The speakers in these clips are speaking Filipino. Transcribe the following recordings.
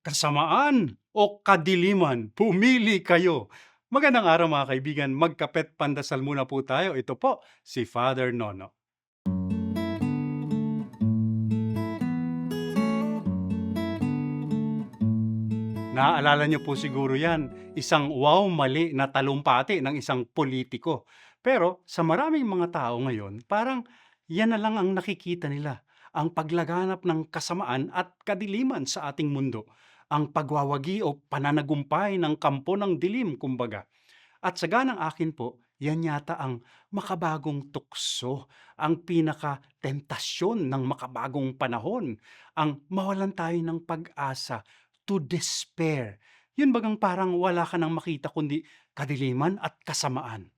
Kasamaan o kadiliman, pumili kayo. Magandang araw mga kaibigan, magkapet pandasal muna po tayo. Ito po si Father Nono. Naaalala niyo po siguro yan, isang wow mali na talumpati ng isang politiko. Pero sa maraming mga tao ngayon, parang yan na lang ang nakikita nila, ang paglaganap ng kasamaan at kadiliman sa ating mundo, ang pagwawagi o pananagumpay ng kampo ng dilim kumbaga. At sa ganang akin po, yan yata ang makabagong tukso, ang pinaka-tentasyon ng makabagong panahon, ang mawalan tayo ng pag-asa, to despair. Yun bagang parang wala ka nang makita kundi kadiliman at kasamaan.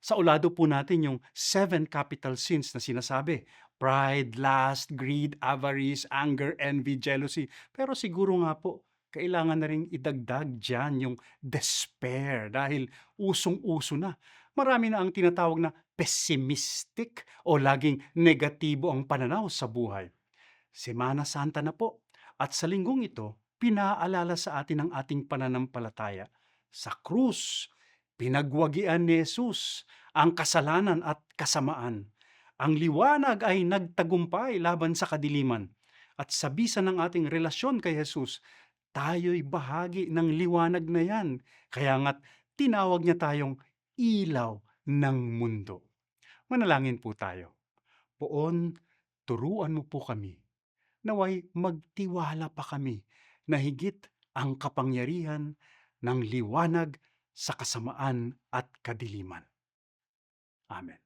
Sa ulado po natin yung seven capital sins na sinasabi, pride, lust, greed, avarice, anger, envy, jealousy. Pero siguro nga po, kailangan na ring idagdag diyan yung despair dahil usong-uso na. Marami na ang tinatawag na pessimistic o laging negatibo ang pananaw sa buhay. Semana Santa na po at sa linggong ito, pinaalala sa atin ang ating pananampalataya. Sa krus, pinagwagian ni Jesus ang kasalanan at kasamaan. Ang liwanag ay nagtagumpay laban sa kadiliman. At sa bisa ng ating relasyon kay Jesus, tayo'y bahagi ng liwanag na yan. Kaya nga't tinawag niya tayong ilaw ng mundo. Manalangin po tayo. Poon, turuan mo po kami. Naway magtiwala pa kami na higit ang kapangyarihan ng liwanag sa kasamaan at kadiliman. Amen.